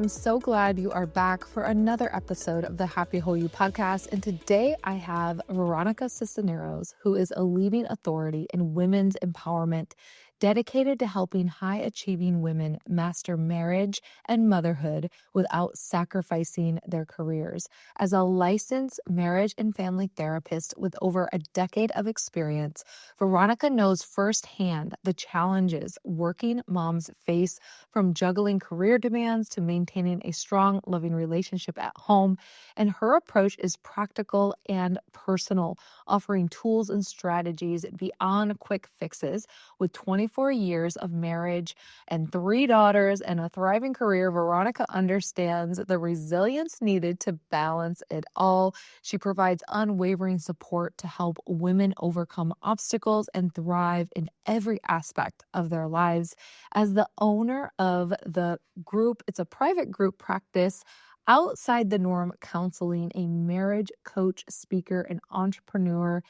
I'm so glad you are back for another episode of the Happy Whole You podcast. And today I have Veronica Cisneros, who is a leading authority in women's empowerment, dedicated to helping high achieving women master marriage and motherhood without sacrificing their careers. As a licensed marriage and family therapist with over a decade of experience, Veronica knows firsthand the challenges working moms face, from juggling career demands to maintaining a strong, loving relationship at home. And her approach is practical and personal, offering tools and strategies beyond quick fixes. With 24 years of marriage and 3 daughters and a thriving career, Veronica understands the resilience needed to balance it all. She provides unwavering support to help women overcome obstacles and thrive in every aspect of their lives. As the owner of the group, it's a private group practice, Outside the Norm Counseling, a marriage coach, speaker, and entrepreneur,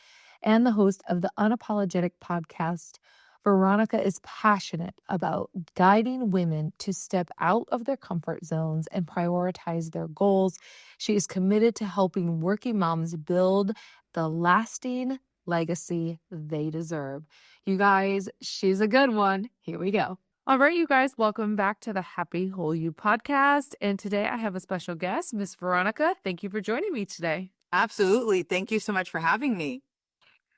and the host of the Unapologetic podcast. Veronica is passionate about guiding women to step out of their comfort zones and prioritize their goals. She is committed to helping working moms build the lasting legacy they deserve. You guys, she's a good one. Here we go. All right, you guys, welcome back to the Happy Whole You podcast. And today I have a special guest, Miss Veronica. Thank you for joining me today. Absolutely. Thank you so much for having me.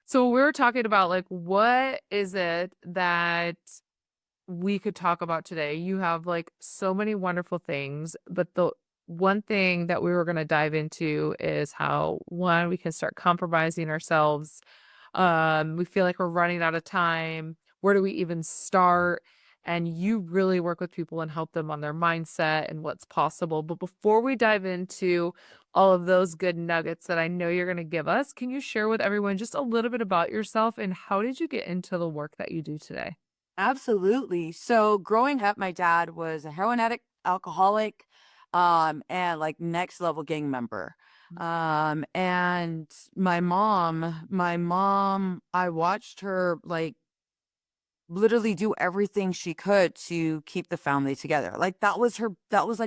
So we were talking about what is it that we could talk about today? You have so many wonderful things, but the one thing that we were going to dive into is how, one, we can start compromising ourselves. We feel like we're running out of time. Where do we even start? And you really work with people and help them on their mindset and what's possible. But before we dive into all of those good nuggets that I know you're going to give us, can you share with everyone just a little bit about yourself and how did you get into the work that you do today? Absolutely. So growing up, my dad was a heroin addict, alcoholic, and next level gang member. And my mom, I watched her literally do everything she could to keep the family together. That was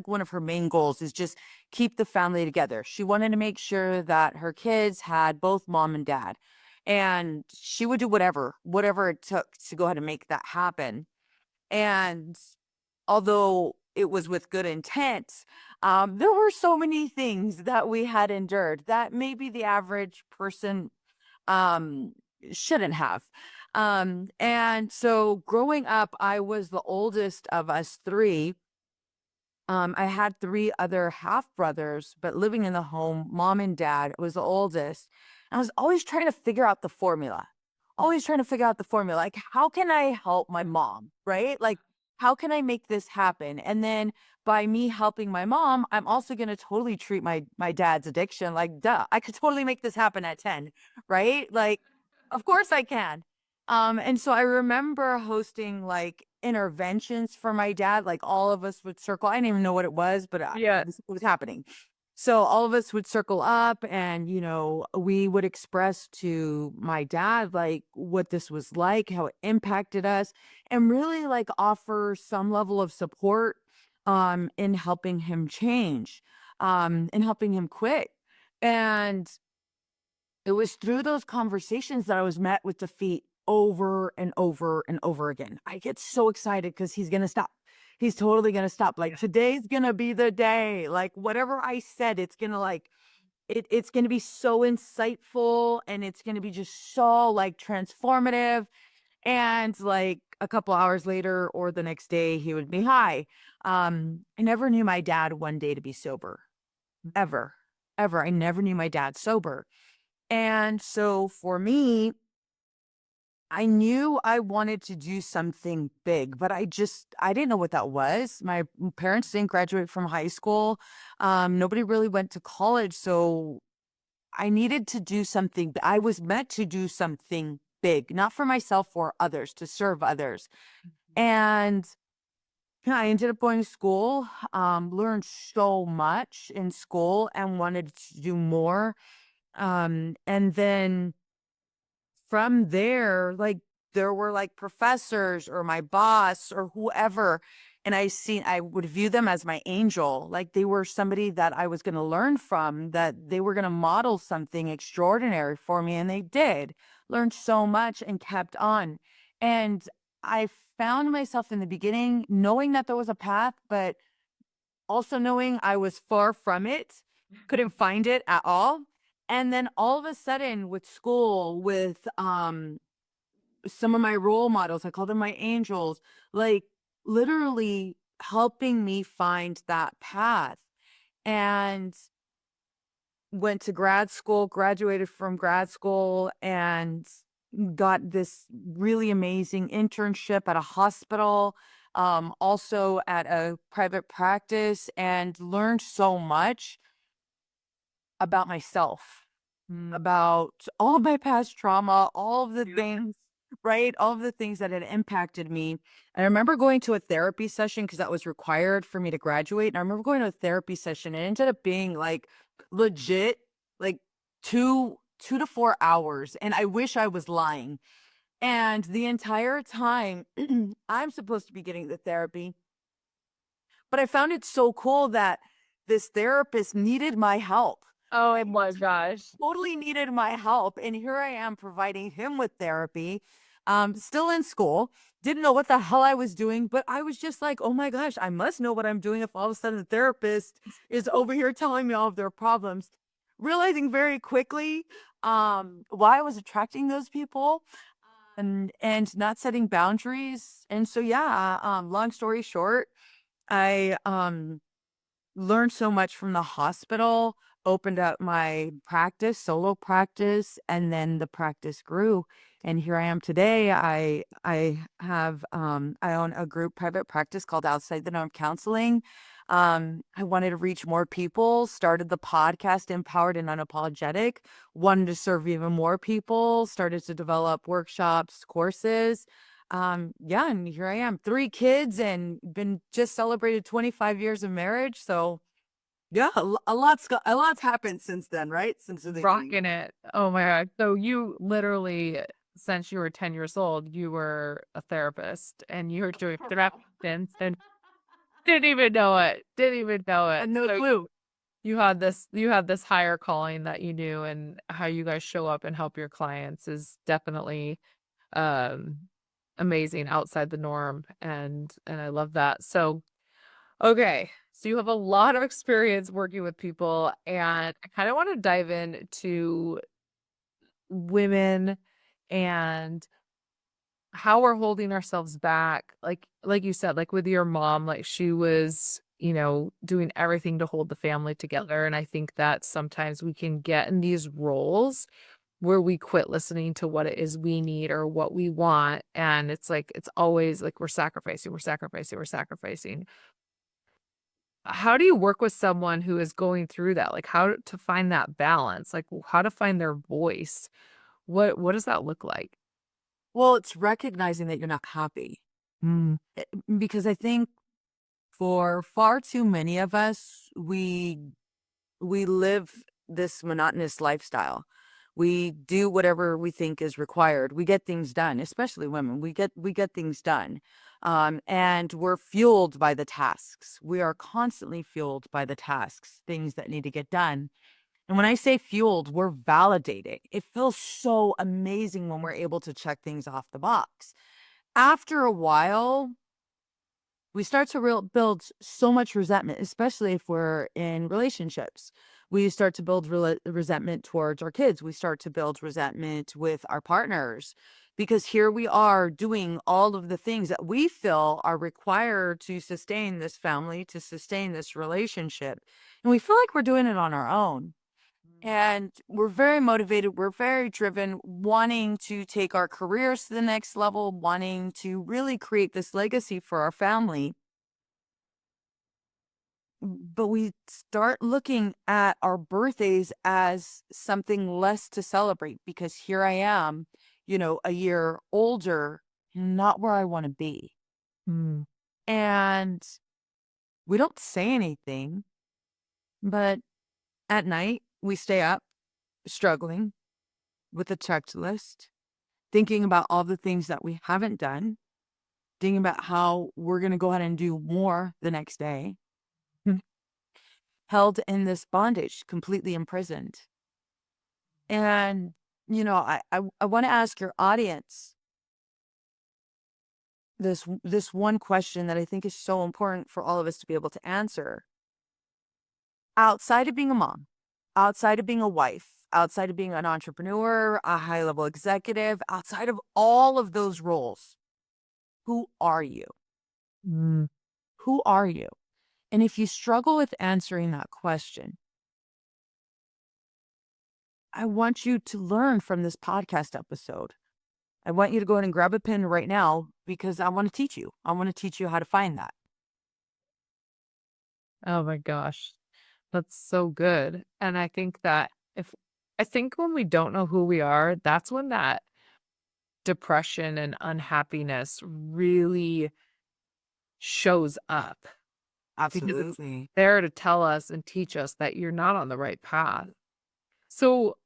one of her main goals, is just keep the family together. She wanted to make sure that her kids had both mom and dad. And she would do whatever it took to go ahead and make that happen. And although it was with good intent, there were so many things that we had endured that maybe the average person um, shouldn't have. And so growing up, I was the oldest of us three. I had three other half brothers, but living in the home, mom and dad was the oldest. I was always trying to figure out the formula. Always trying to figure out the formula. Like, how can I help my mom? Right? Like, how can I make this happen? And then by me helping my mom, I'm also going to totally treat my dad's addiction like, duh, I could totally make this happen at 10, right? Like, of course I can. And so I remember hosting interventions for my dad. Like, all of us would circle. I didn't even know what it was, but Yeah. this was happening. So all of us would circle up and, we would express to my dad, what this was like, how it impacted us, and really offer some level of support, in helping him change, in helping him quit. And it was through those conversations that I was met with defeat over and over and over again. I get so excited because he's going to stop. He's totally going to stop. Like, today's going to be the day. Like, whatever I said, it's going to it's going to be so insightful, and it's going to be just so transformative. And a couple hours later or the next day, he would be high. I never knew my dad one day to be sober. Ever. Ever. I never knew my dad sober. And so for me, I knew I wanted to do something big, but I didn't know what that was. My parents didn't graduate from high school. Nobody really went to college. So I needed to do something. I was meant to do something big, not for myself, for others, to serve others. And I ended up going to school, learned so much in school and wanted to do more. And then from there, there were professors or my boss or whoever And I would view them as my angel, like they were somebody that I was going to learn from, that they were going to model something extraordinary for me. And they did. Learned so much and kept on. And I found myself in the beginning knowing that there was a path, but also knowing I was far from it, couldn't find it at all. And then all of a sudden with school, with some of my role models, I call them my angels, like literally helping me find that path. And went to grad school, graduated from grad school, and got this really amazing internship at a hospital, also at a private practice, and learned so much about myself, about all of my past trauma, all of the things, right? All of the things that had impacted me. I remember going to a therapy session because that was required for me to graduate. And I remember going to a therapy session and it ended up being like legit, like 2 to 4 hours. And I wish I was lying. And the entire time I'm supposed to be getting the therapy, but I found it so cool that this therapist needed my help. Oh my gosh. Totally needed my help. And here I am providing him with therapy. Still in school, didn't know what the hell I was doing, but I was just like, oh my gosh, I must know what I'm doing if all of a sudden the therapist is over here telling me all of their problems. Realizing very quickly why I was attracting those people and not setting boundaries. And so yeah, long story short, I learned so much from the hospital, opened up my practice, solo practice, and then the practice grew. And here I am today. I own a group private practice called Outside the Norm Counseling. I wanted to reach more people, started the podcast Empowered and Unapologetic, wanted to serve even more people, started to develop workshops, courses. Yeah, and here I am, 3 kids and been just celebrated 25 years of marriage, so yeah, a lot's happened since then, right? Since the beginning. Rocking it. Oh my god. So you literally, since you were 10 years old, you were a therapist and you were doing therapy and didn't even know it. Didn't even know it. And no So clue. you had this higher calling that you knew, and how you guys show up and help your clients is definitely um amazing, outside the norm, and I love that. So okay. So you have a lot of experience working with people, and I kind of want to dive into women and how we're holding ourselves back. Like you said, like with your mom, like she was, doing everything to hold the family together. And I think that sometimes we can get in these roles where we quit listening to what it is we need or what we want. And it's like it's always like we're sacrificing, we're sacrificing, we're sacrificing. How do you work with someone who is going through that? Like how to find that balance? Like how to find their voice? What does that look like? Well, it's recognizing that you're not happy. Mm, Eh, because I think for far too many of us, we live this monotonous lifestyle. We do whatever we think is required. We get things done, especially women. We get things done. And we're fueled by the tasks. We are constantly fueled by the tasks, things that need to get done. And when I say fueled, we're validating. It feels so amazing when we're able to check things off the box. After a while, we start to build so much resentment, especially if we're in relationships. We start to build resentment towards our kids. We start to build resentment with our partners because here we are doing all of the things that we feel are required to sustain this family, to sustain this relationship. And we feel like we're doing it on our own. And we're very motivated, we're very driven, wanting to take our careers to the next level, wanting to really create this legacy for our family. But we start looking at our birthdays as something less to celebrate because here I am, a year older, not where I want to be. mm, And we don't say anything, but at night we stay up struggling with a checklist, thinking about all the things that we haven't done, thinking about how we're going to go ahead and do more the next day, held in this bondage, completely imprisoned. And, I want to ask your audience this one question that I think is so important for all of us to be able to answer. Outside of being a mom, outside of being a wife, outside of being an entrepreneur, a high level executive, outside of all of those roles, who are you? Mm. Who are you? And if you struggle with answering that question, I want you to learn from this podcast episode. I want you to go ahead and grab a pen right now because I want to teach you. I want to teach you how to find that. Oh my gosh. That's so good. And I think that if I think when we don't know who we are, that's when that depression and unhappiness really shows up because it's Absolutely. there to tell us and teach us that you're not on the right path. So,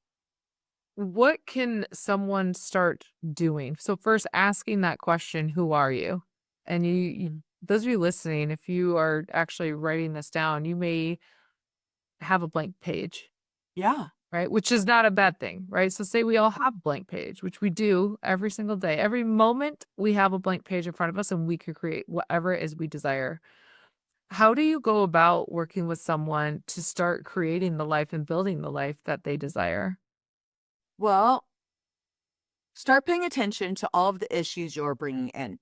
what can someone start doing? So, first asking that question, who are you? And those of you listening, if you are actually writing this down, you may have a blank page. Yeah. Right? Which is not a bad thing, right? So say we all have a blank page, which we do every single day. Every moment we have a blank page in front of us and we could create whatever it is we desire. How do you go about working with someone to start creating the life and building the life that they desire? Well, start paying attention to all of the issues you're bringing in.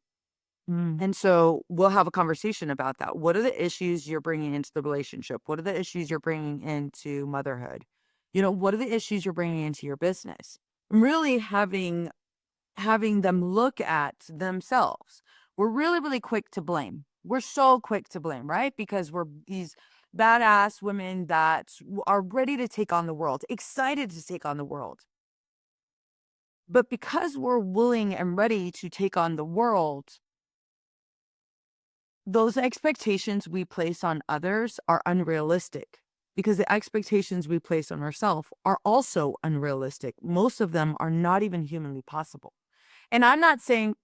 Mm. And so we'll have a conversation about that. What are the issues you're bringing into the relationship? What are the issues you're bringing into motherhood? What are the issues you're bringing into your business? Really having them look at themselves. We're really, really quick to blame. We're so quick to blame, right? Because we're these badass women that are ready to take on the world, excited to take on the world. But because we're willing and ready to take on the world, those expectations we place on others are unrealistic because the expectations we place on ourselves are also unrealistic. Most of them are not even humanly possible. And I'm not saying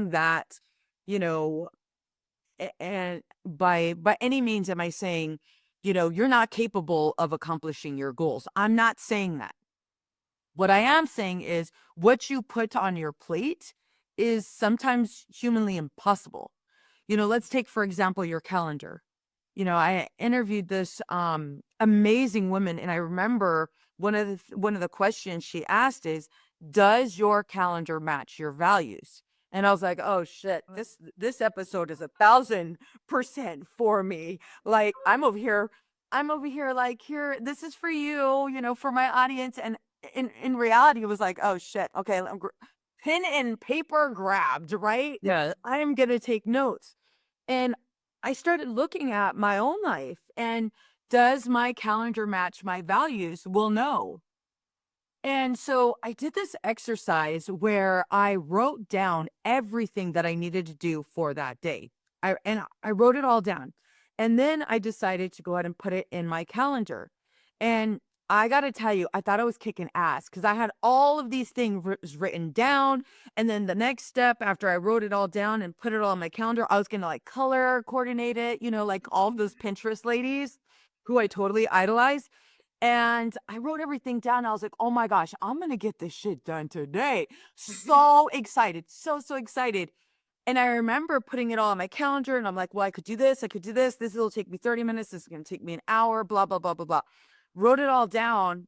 that, you know, and by any means am I saying, you're not capable of accomplishing your goals. I'm not saying that. What I am saying is what you put on your plate is sometimes humanly impossible. Let's take, for example, your calendar. I interviewed this amazing woman, and I remember one of the questions she asked is, "Does your calendar match your values?" And I was like, "Oh shit, this episode is 1,000% for me." Like I'm over here like, here, this is for you, for my audience. And in reality, it was like, oh shit, okay, pen and paper grabbed, right? Yeah. I'm gonna take notes. And I started looking at my own life and does my calendar match my values? Well, no. And so I did this exercise where I wrote down everything that I needed to do for that day. I wrote it all down. And then I decided to go ahead and put it in my calendar. And I got to tell you, I thought I was kicking ass because I had all of these things written down. And then the next step after I wrote it all down and put it all on my calendar, I was going to like color coordinate it, like all of those Pinterest ladies who I totally idolize. And I wrote everything down. I was like, oh my gosh, I'm going to get this shit done today. So excited. So, so excited. And I remember putting it all on my calendar and I'm like, well, I could do this. I could do this. This will take me 30 minutes. This is going to take me an hour, blah, blah, blah, blah, blah. Wrote it all down.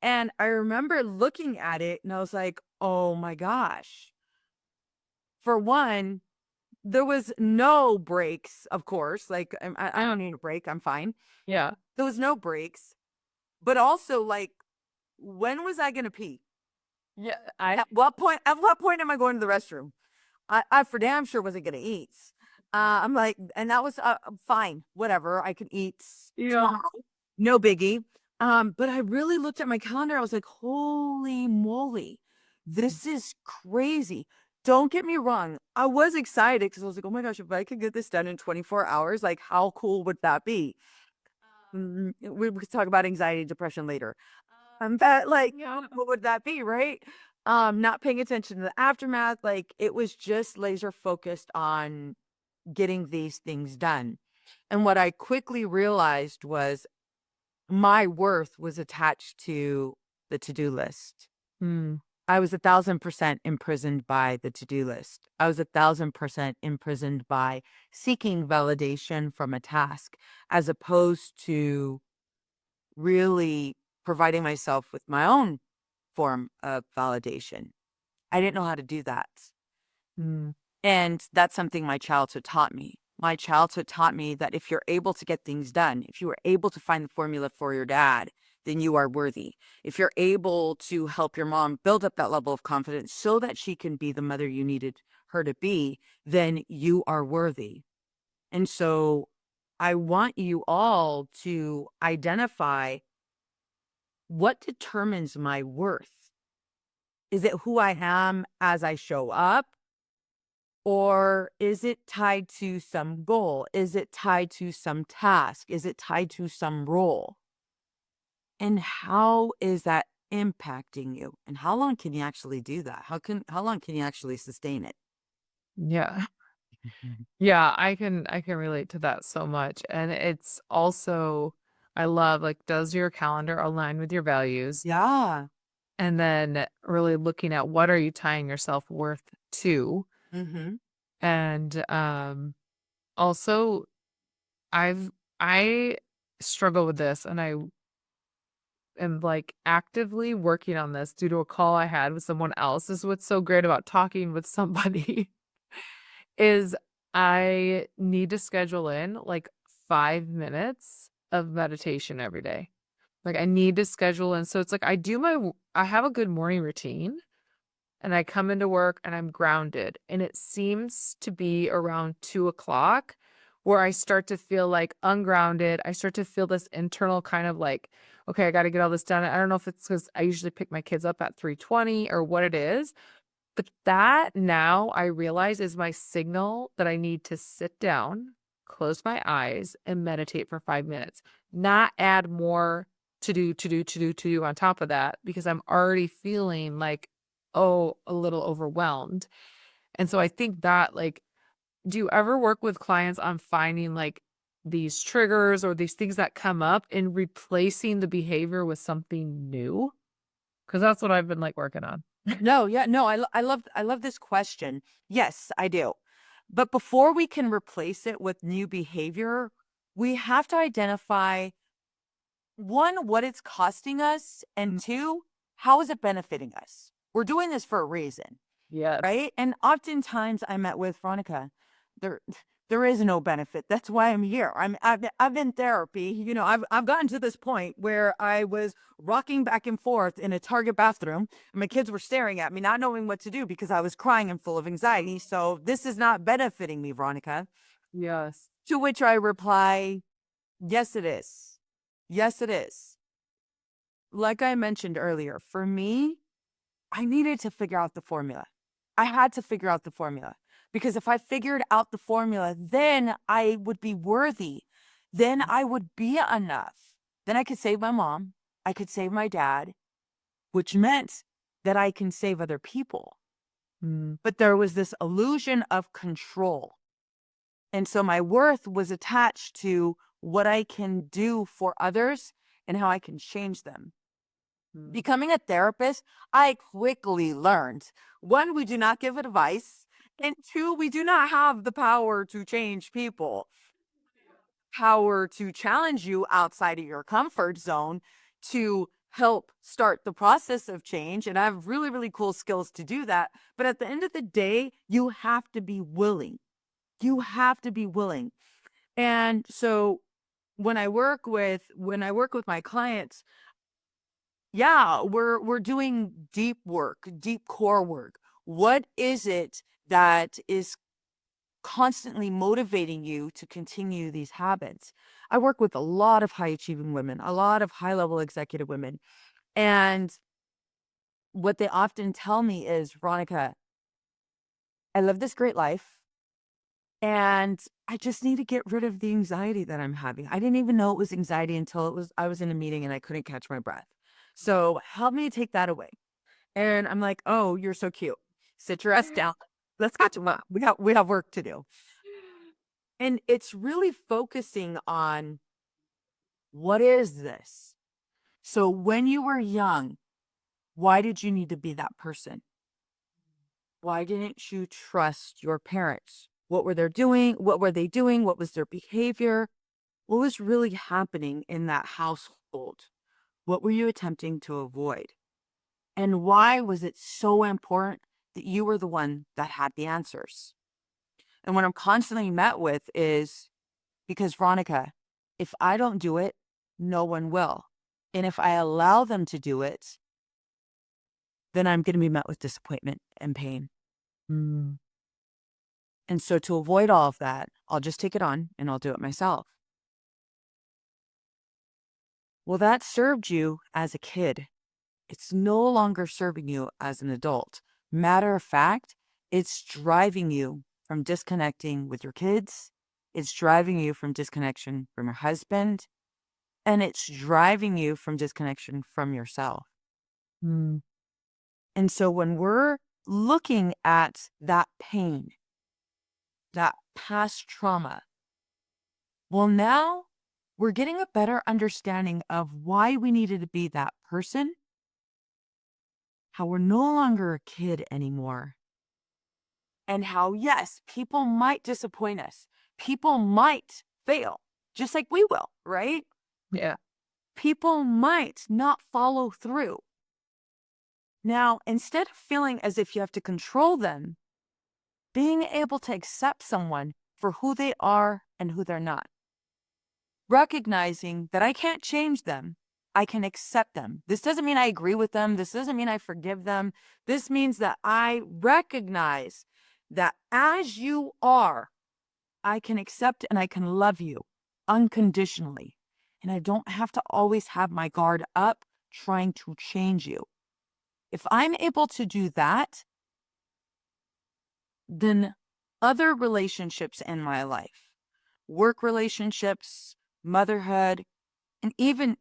And I remember looking at it and I was like, oh my gosh. For one, there was no breaks, of course. Like, I don't need a break. I'm fine. Yeah. There was no breaks. But also, like, when was I gonna pee? Yeah. I At what point am I going to the restroom? I for damn sure wasn't gonna eat. I'm like, and that was fine, whatever. I could eat yeah. tomorrow, no biggie. But I really looked at my calendar. I was like, holy moly, this is crazy. Don't get me wrong. I was excited because I was like, oh my gosh, if I could get this done in 24 hours, like how cool would that be? We could talk about anxiety and depression later. But like, Yeah. what would that be, right? not paying attention to the aftermath. Like it was just laser focused on getting these things done. And what I quickly realized was my worth was attached to the to-do list. Mm, I was 1,000% imprisoned by the to-do list. I was 1,000% imprisoned by seeking validation from a task as opposed to really providing myself with my own form of validation. I didn't know how to do that. mm, And that's something my childhood taught me. My childhood taught me that if you're able to get things done, if you are able to find the formula for your dad, then you are worthy. If you're able to help your mom build up that level of confidence so that she can be the mother you needed her to be, then you are worthy. And so I want you all to identify what determines my worth. Is it who I am as I show up? Or is it tied to some goal? Is it tied to some task? Is it tied to some role? And how is that impacting you? And how long can you actually do that? How long can you actually sustain it? yeah. Mhm. Yeah, I can relate to that so much, and it's also I love, like, does your calendar align with your values? Yeah. And then really looking at what are you tying your self-worth to? Mhm. And, also, I struggle with this, and I am, like, actively working on this due to a call I had with someone else. This is what's so great about talking with somebody is I need to schedule in, like, 5 minutes of meditation every day. Like, I need to schedule in so it's like I have a good morning routine, and I come into work and I'm grounded. And it seems to be around 2 o'clock where I start to feel like ungrounded. I start to feel this internal kind of like, okay, I got to get all this done. I don't know if it's because I usually pick my kids up at 3:20 or what it is, but that now I realize is my signal that I need to sit down, close my eyes, and meditate for 5 minutes, not add more to do on top of that because I'm already feeling like, oh, a little overwhelmed. And so I think that, like, do you ever work with clients on finding like these triggers or these things that come up and replacing the behavior with something new? Because that's what I've been like working on. No, yeah, no, I love this question. Yes, I do. But before we can replace it with new behavior, we have to identify one, what it's costing us, and Mm, two, how is it benefiting us? We're doing this for a reason, yes. right? And oftentimes I met with Veronica, there there is no benefit. That's why I'm here. I've been therapy. You know, I've gotten to this point where I was rocking back and forth in a Target bathroom and my kids were staring at me, not knowing what to do because I was crying and full of anxiety. So this is not benefiting me, Veronica. Yes. To which I reply, yes, it is. Yes, it is. Like I mentioned earlier, for me, I needed to figure out the formula. I had to figure out the formula because if I figured out the formula, then I would be worthy. Then I would be enough. Then I could save my mom. I could save my dad, which meant that I can save other people. Mm, But there was this illusion of control. And so my worth was attached to what I can do for others and how I can change them. mm. Becoming a therapist, I quickly learned one, we do not give advice, and two, we do not have the power to change people. Power to challenge you outside of your comfort zone to help start the process of change. And I have really, really cool skills to do that. But at the end of the day, you have to be willing. You have to be willing. And so when I work with my clients, yeah, we're doing deep work, deep core work. What is it that is constantly motivating you to continue these habits? I work with a lot of high achieving women, a lot of high level executive women. And what they often tell me is, Veronica, I live this great life and I just need to get rid of the anxiety that I'm having. I didn't even know it was anxiety until I was in a meeting and I couldn't catch my breath. So help me take that away. And I'm like, "Oh, you're so cute. Sit your ass down. Let's get to work. We have work to do." And it's really focusing on what is this? So when you were young, why did you need to be that person? Why didn't you trust your parents? What were they doing? What were they doing? What was their behavior? What was really happening in that household? What were you attempting to avoid? And why was it so important that you were the one that had the answers? And what I'm constantly met with is because, Veronica, if I don't do it, no one will. And if I allow them to do it, then I'm going to be met with disappointment and pain. Mm, And so to avoid all of that, I'll just take it on and I'll do it myself. Well, that served you as a kid. It's no longer serving you as an adult. Matter of fact, it's driving you from disconnecting with your kids. It's driving you from disconnection from your husband. And it's driving you from disconnection from yourself. mm, And so when we're looking at that pain, that past trauma, well, now we're getting a better understanding of why we needed to be that person, how we're no longer a kid anymore, and how, yes, people might disappoint us. People might fail, just like we will, right? yeah. People might not follow through. Now, instead of feeling as if you have to control them, being able to accept someone for who they are and who they're not. Recognizing that I can't change them, I can accept them. This doesn't mean I agree with them. This doesn't mean I forgive them. This means that I recognize that as you are, I can accept and I can love you unconditionally. And I don't have to always have my guard up trying to change you. If I'm able to do that, then other relationships in my life, work relationships, motherhood, and even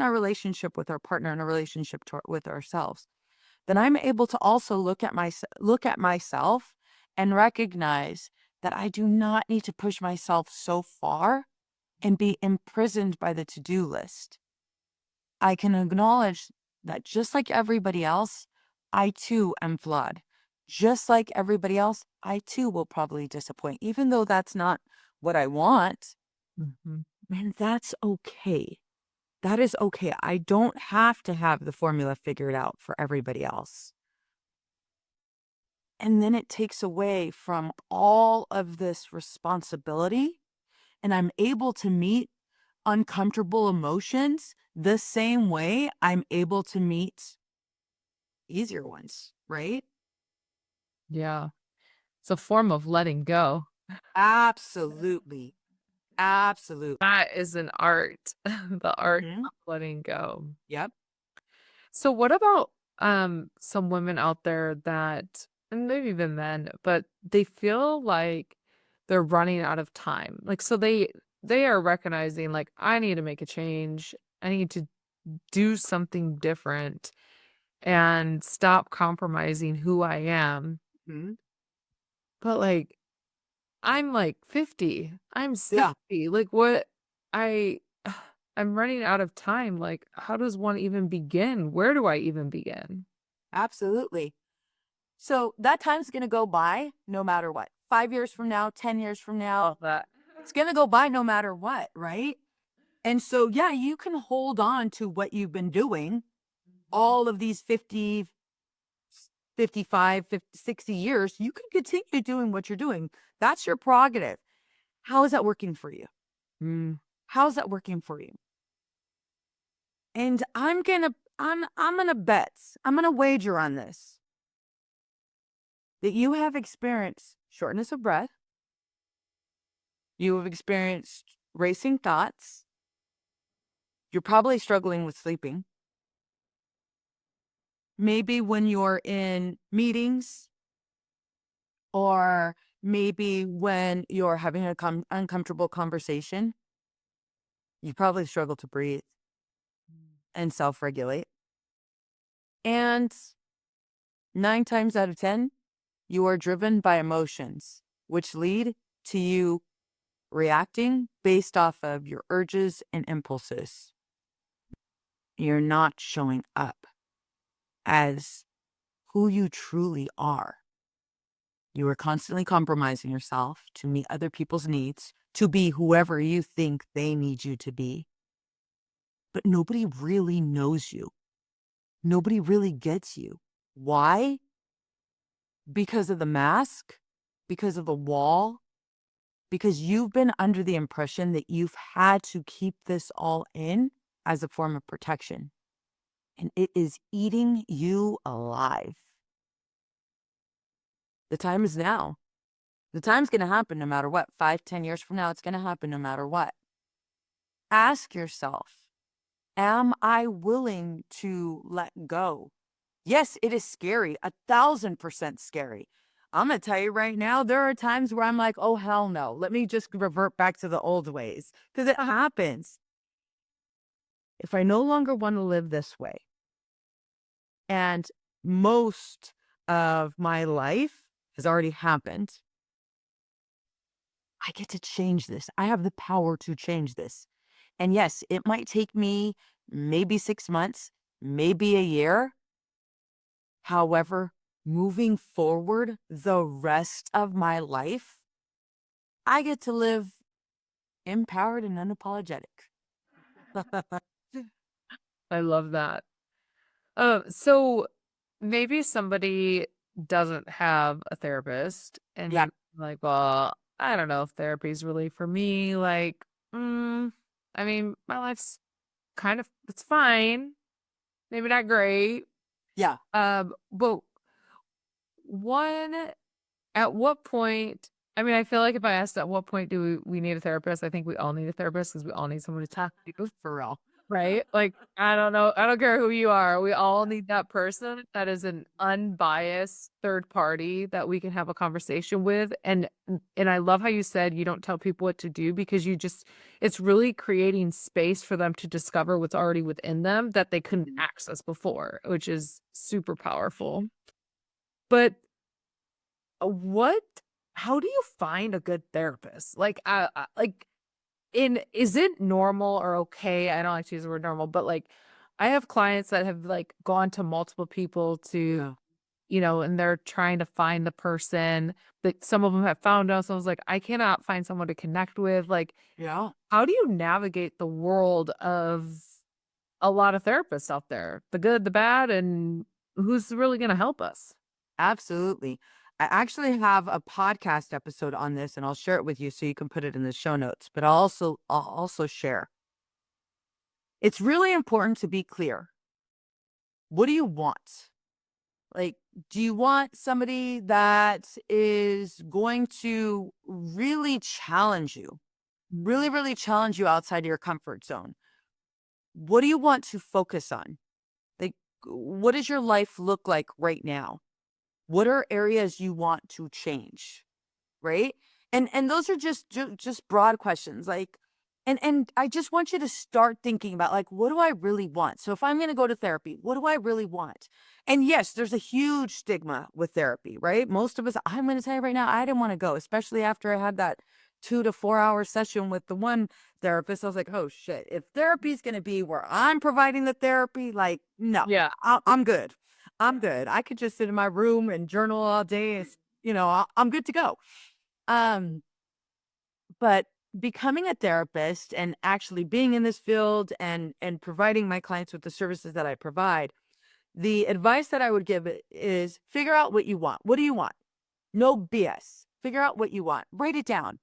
our relationship with our partner and a relationship with ourselves, then I'm able to also look at myself and recognize that I do not need to push myself so far and be imprisoned by the to-do list. I can acknowledge that just like everybody else, I too am flawed. Just like everybody else, I too will probably disappoint, even though that's not what I want. Mhm. And that's okay. That is okay. I don't have to have the formula figured out for everybody else. And then it takes away from all of this responsibility, and I'm able to meet uncomfortable emotions the same way I'm able to meet easier ones, right? Yeah. It's a form of letting go. Absolutely. Absolutely. That is an art, the art Hmm. of letting go. Yep. So what about some women out there that, and maybe even men, but they feel like they're running out of time. Like so they are recognizing like I need to make a change. I need to do something different and stop compromising who I am. Hmm. But like I'm like 50. I'm Yeah, 60. Like what I I'm running out of time. Like how does one even begin? Where do I even begin? absolutely. So that time's going to go by no matter what. 5 years from now, 10 years from now, Love that. it's going to go by no matter what, right? And so, yeah, you can hold on to what you've been doing all of these 50, 55, 50, 60 years. You can continue doing what you're doing. That's your prerogative. How is that working for you? Mm, How's that working for you? And I'm gonna bet, I'm gonna wager on this that you have experienced shortness of breath, you have experienced racing thoughts, you're probably struggling with sleeping. Maybe when you're in meetings, or maybe when you're having a uncomfortable conversation, you probably struggle to breathe and self regulate. And Nine times out of 10, you are driven by emotions, which lead to you reacting based off of your urges and impulses. You're not showing up as who you truly are. You are constantly compromising yourself to meet other people's needs, to be whoever you think they need you to be. But nobody really knows you. Nobody really gets you. Why? Because of the mask, because of the wall, because you've been under the impression that you've had to keep this all in as a form of protection. And it is eating you alive. The time is now. The time's going to happen no matter what. 5, 10 years from now, it's going to happen no matter what. Ask yourself, am I willing to let go? Yes, it is scary, 1,000% scary. I'm going to tell you right now, there are times where I'm like, oh, hell no. Let me just revert back to the old ways because it happens. If I no longer want to live this way, and most of my life has already happened, I get to change this. I have the power to change this. And yes, it might take me maybe 6 months, maybe a year. However, moving forward the rest of my life, I get to live empowered and unapologetic. I love that. So maybe somebody doesn't have a therapist and Yeah. you're like, well, I don't know if therapy is really for me. Like, I mean, my life's kind of, it's fine. Maybe not great. Yeah. But one, at what point, I mean, I feel like if I asked at what point do we need a therapist, I think we all need a therapist because we all need someone to talk to. For real. Right? Like, I don't know. I don't care who you are. We all need that person that is an unbiased third party that we can have a conversation with. And I love how you said you don't tell people what to do because you just it's really creating space for them to discover what's already within them that they couldn't access before, which is super powerful. But what how do you find a good therapist? Like is it normal or okay? I don't like to use the word normal, but like I have clients that have like gone to multiple people to, Yeah. and they're trying to find the person that some of them have found us. I was like, I cannot find someone to connect with. Like, Yeah. how do you navigate the world of a lot of therapists out there, the good, the bad, and who's really going to help us? Absolutely. I actually have a podcast episode on this and I'll share it with you so you can put it in the show notes, but I'll also share. It's really important to be clear. What do you want? Like, do you want somebody that is going to really challenge you? Really, really challenge you outside of your comfort zone? What do you want to focus on? Like, what does your life look like right now? What are areas you want to change? Right? And those are just broad questions, like and I just want you to start thinking about, like, what do I really want? So if I'm gonna go to therapy, what do I really want? And yes, there's a huge stigma with therapy, right? Most of us, I'm gonna tell you right now, I didn't wanna go, especially after I had that 2 to 4 hour session with the one therapist. I was like, "Oh, shit. If therapy is gonna be where I'm providing the therapy, like, no, Yeah. I'm good. I'm good. I could just sit in my room and journal all day. I'm good to go." Um, but becoming a therapist and actually being in this field and providing my clients with the services that I provide, the advice that I would give is figure out what you want. What do you want? No BS. Figure out what you want. Write it down.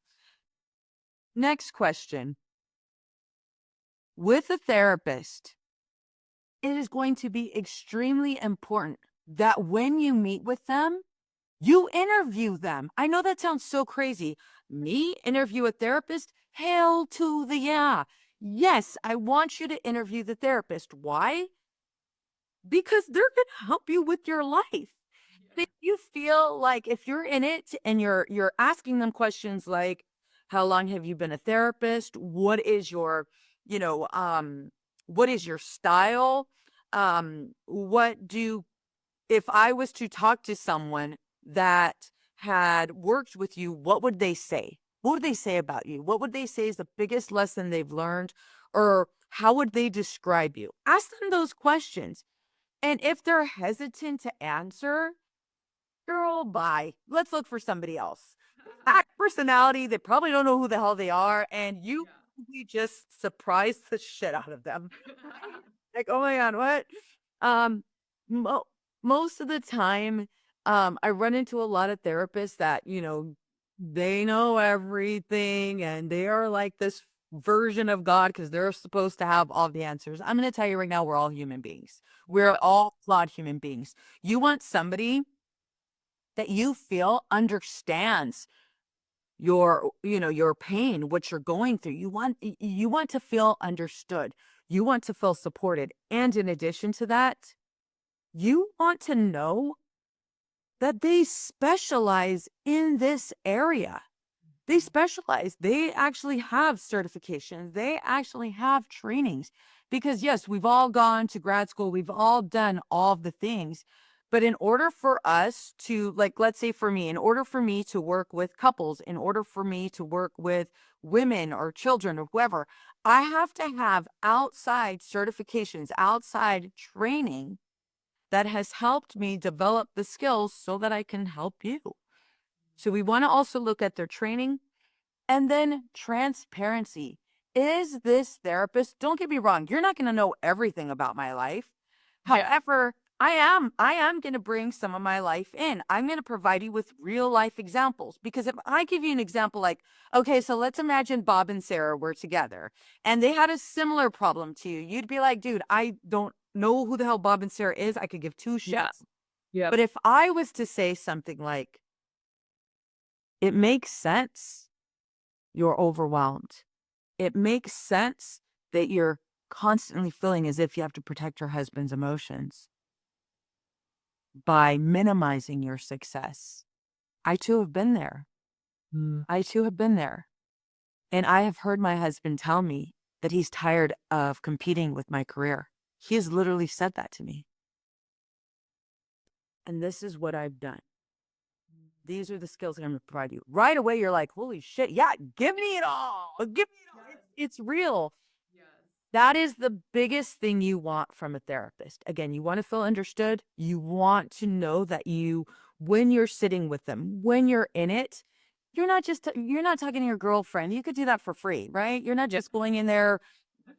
Next question. With a therapist, it is going to be extremely important that when you meet with them, you interview them. I know that sounds so crazy. Me interview a therapist? Hell to the yeah. Yes, I want you to interview the therapist. Why? Because they're going to help you with your life. If you feel like if you're in it and you're asking them questions like, how long have you been a therapist? You know, um, what is your style? What do if I was to talk to someone that had worked with you, what would they say? What would they say about you? What would they say is the biggest lesson they've learned? Or how would they describe you? Ask them those questions. And if they're hesitant to answer, girl, bye. Let's look for somebody else. That personality, they probably don't know who the hell they are, and you probably just surprise the shit out of them. Like, oh my God, what? Um, mo most of the time, I run into a lot of therapists that, they know everything and they are like this version of God because they're supposed to have all the answers. I'm gonna tell you right now, we're all human beings. We're all flawed human beings. You want somebody that you feel understands your pain, what you're going through. You want to feel understood. You want to feel supported. And in addition to that, you want to know that they specialize in this area. They specialize. They actually have certifications. They actually have trainings. Because, yes, we've all gone to grad school. We've all done all of the things. But in order for us to, like, let's say for me, in order for me to work with couples, in order for me to work with women or children or whoever, I have to have outside certifications, outside training that has helped me develop the skills so that I can help you. So we want to also look at their training and then transparency. Is this therapist, don't get me wrong, you're not going to know everything about my life. However, I am going to bring some of my life in. I'm going to provide you with real life examples because if I give you an example like, okay, so let's imagine Bob and Sarah were together and they had a similar problem to you. You'd be like, dude, I don't know who the hell Bob and Sarah is. I could give two Yeah. shits. Yep. But if I was to say something like, it makes sense you're overwhelmed. It makes sense that you're constantly feeling as if you have to protect your husband's emotions by minimizing your success. I too have been there. Mm. I too have been there. And I have heard my husband tell me that he's tired of competing with my career. He has literally said that to me. And this is what I've done. These are the skills that I'm going to provide you. Right away, you're like, holy shit. Yeah, give me it all. Give me it all. It's real. That is the biggest thing you want from a therapist. Again, you want to feel understood. You want to know that when you're sitting with them, when you're in it, you're not talking to your girlfriend. You could do that for free, right? You're not just going in there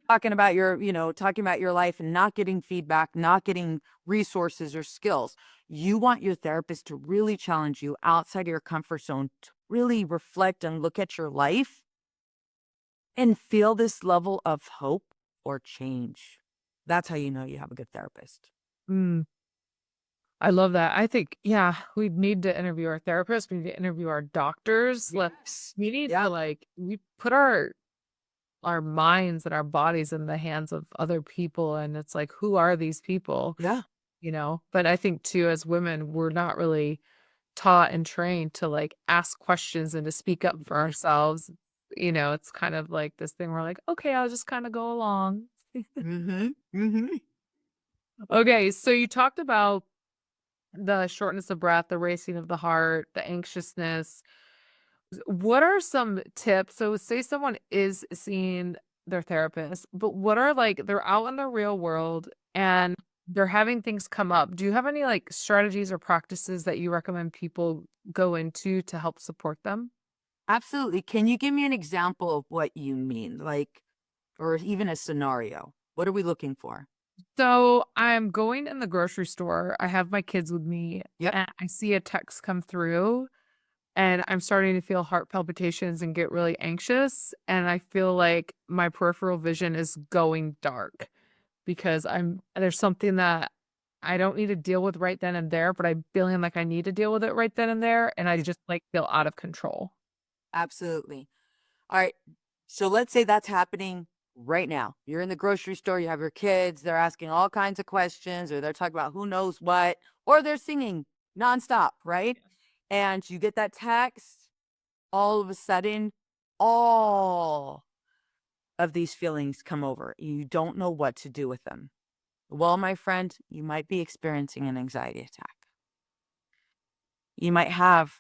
talking about your life and not getting feedback, not getting resources or skills. You want your therapist to really challenge you outside of your comfort zone, to really reflect and look at your life and feel this level of hope or change. That's how you know you have a good therapist. Mm. I love that. I think, yeah, we need to interview our therapists. We need to interview our doctors. Yes. We need to Yeah. we put our minds and our bodies in the hands of other people. And it's like, who are these people? Yeah. But I think too, as women, we're not really taught and trained to like ask questions and to speak up for ourselves. It's kind of like this thing where like, okay, I'll just kind of go along. Mhm. Mhm. Okay, so you talked about the shortness of breath, the racing of the heart, the anxiousness. What are some tips? So say someone is seeing their therapist, but what are like they're out in the real world and they're having things come up. Do you have any like strategies or practices that you recommend people go into to help support them? Absolutely. Can you give me an example of what you mean? Like, or even a scenario? What are we looking for? So I'm going in the grocery store. I have my kids with me Yep. and I see a text come through and I'm starting to feel heart palpitations and get really anxious. And I feel like my peripheral vision is going dark because there's something that I don't need to deal with right then and there, but I'm feeling like I need to deal with it right then and there. And I just like feel out of control. Absolutely. All right. So let's say that's happening right now. You're in the grocery store, you have your kids, they're asking all kinds of questions, or they're talking about who knows what, or they're singing nonstop, right? And you get that text, all of a sudden, all of these feelings come over. You don't know what to do with them. Well, my friend, you might be experiencing an anxiety attack. You might have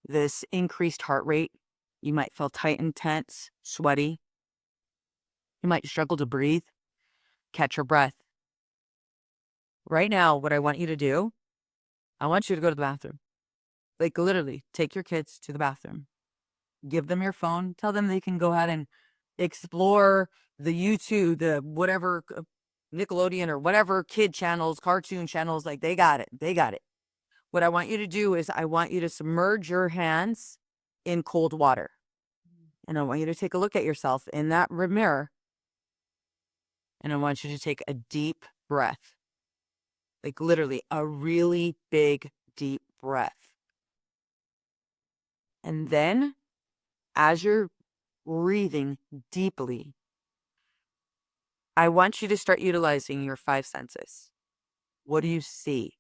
this increased heart rate. You might feel tight and tense, sweaty. You might struggle to breathe, catch your breath. Right now, what I want you to do, I want you to go to the bathroom. Like literally, take your kids to the bathroom. Give them your phone. Tell them they can go ahead and explore the YouTube, the whatever Nickelodeon or whatever kid channels, cartoon channels, like they got it. They got it. What I want you to do is I want you to submerge your hands in cold water. And I want you to take a look at yourself in that mirror. And I want you to take a deep breath, like literally a really big, deep breath. And then as you're breathing deeply, I want you to start utilizing your five senses. What do you see?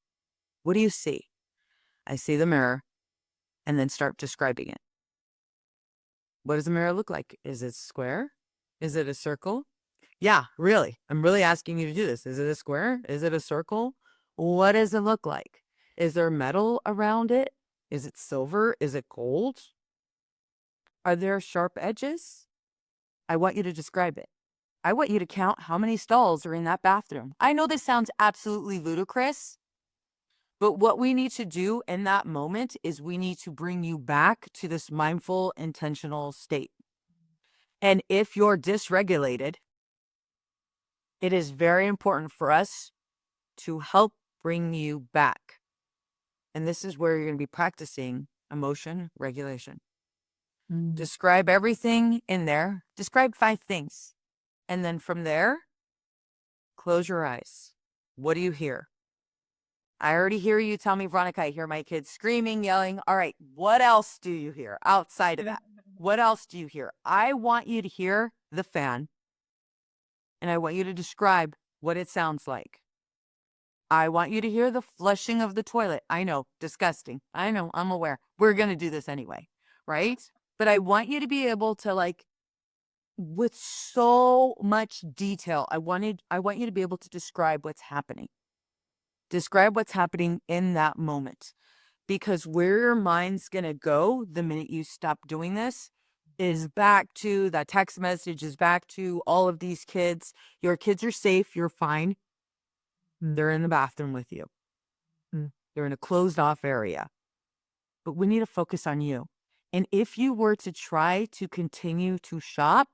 What do you see? I see the mirror, and then start describing it. What does the mirror look like? Is it square? Is it a circle? Yeah, really. I'm really asking you to do this. Is it a square? Is it a circle? What does it look like? Is there metal around it? Is it silver? Is it gold? Are there sharp edges? I want you to describe it. I want you to count how many stalls are in that bathroom. I know this sounds absolutely ludicrous, but what we need to do in that moment is we need to bring you back to this mindful, intentional state. And if you're dysregulated, it is very important for us to help bring you back. And this is where you're going to be practicing emotion regulation. Describe everything in there. Describe 5 things. And then from there, close your eyes. What do you hear? I already hear you tell me, Veronica, I hear my kids screaming, yelling. All right, what else do you hear outside of that? What else do you hear? I want you to hear the fan, and I want you to describe what it sounds like. I want you to hear the flushing of the toilet. I know, disgusting. I know, I'm aware. We're going to do this anyway, right? But I want you to be able to like, with so much detail, I want you to be able to describe what's happening. Describe what's happening in that moment. Because where your mind's going to go the minute you stop doing this is back to that text message, is back to all of these kids. Your kids are safe. You're fine. They're in the bathroom with you. They're in a closed off area. But we need to focus on you. And if you were to try to continue to shop,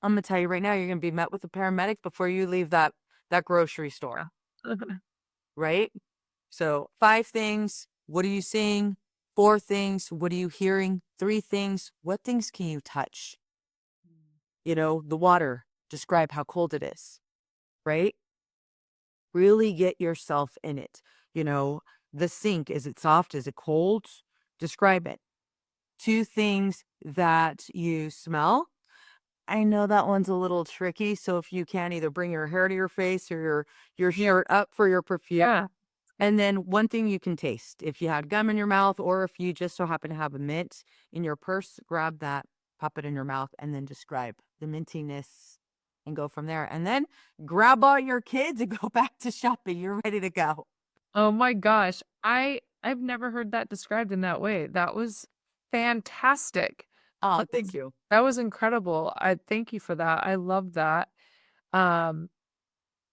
I'm going to tell you right now, you're going to be met with a paramedic before you leave that grocery store. Right? So 5 things. What are you seeing? 4 things. What are you hearing? 3 things. What things can you touch? You know, the water. Describe how cold it is. Right? Really get yourself in it. You know, the sink. Is it soft? Is it cold? Describe it. 2 things that you smell. I know that one's a little tricky. So if you can either bring your hair to your face or your shirt up for your perfume. Yeah. And then one thing you can taste. If you had gum in your mouth or if you just so happen to have a mint in your purse, grab that, pop it in your mouth, and then describe the mintiness and go from there. And then grab all your kids and go back to shopping. You're ready to go. Oh my gosh. I've never heard that described in that way. That was fantastic. Oh, thank you. That was incredible. I thank you for that. I love that. Um,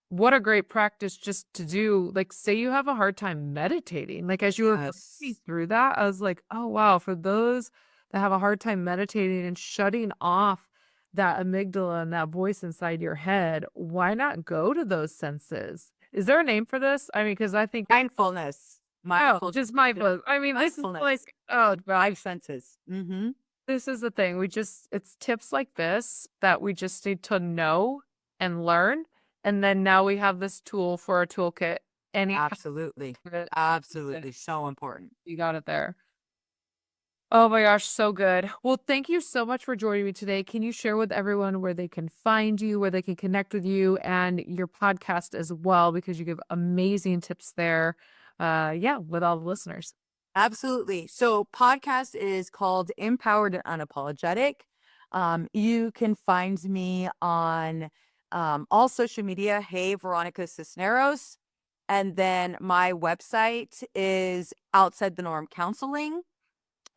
what a great practice just to do. Like, say you have a hard time meditating. Like, as you were walking me Yes. through that, I was like, oh wow, for those that have a hard time meditating and shutting off that amygdala and that voice inside your head, why not go to those senses? Is there a name for this? I mean, because I think Mindfulness. oh, just mindfulness. I mean, this is like, oh, 5 senses. Mm-hmm. this is the thing. It's tips like this that we just need to know and learn. And then now we have this tool for our toolkit. Absolutely. Absolutely. So important. You got it there. Oh my gosh, so good. Well, thank you so much for joining me today. Can you share with everyone where they can find you, where they can connect with you and your podcast as well? Because you give amazing tips there. Yeah, with all the listeners. Absolutely. So podcast is called Empowered and Unapologetic. You can find me on all social media, hey, Veronica Cisneros. And then my website is Outside the Norm Counseling.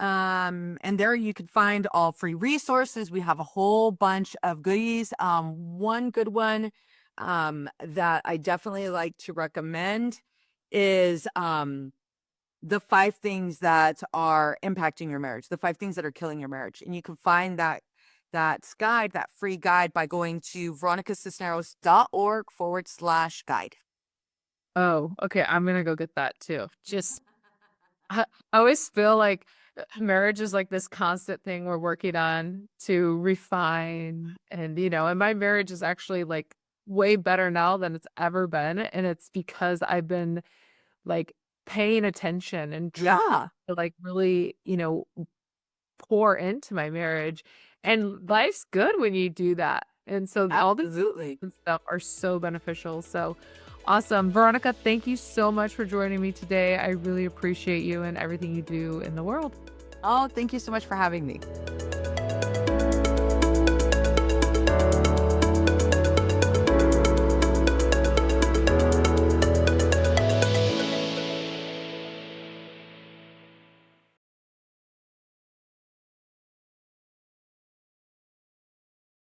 And there you can find all free resources. We have a whole bunch of goodies. One good one that I definitely like to recommend is the 5 things that are impacting your marriage, the 5 things that are killing your marriage. And you can find that guide, that free guide, by going to veronicacisneros.org/guide. Oh, okay. I'm gonna go get that too. Just I always feel like marriage is like this constant thing we're working on to refine. And, and my marriage is actually like way better now than it's ever been. And it's because I've been like paying attention and trying Yeah, to like really, pour into my marriage. And life's good when you do that. And so all the absolutely. and stuff are so beneficial. So awesome. Veronica, thank you so much for joining me today. I really appreciate you and everything you do in the world. Oh, thank you so much for having me.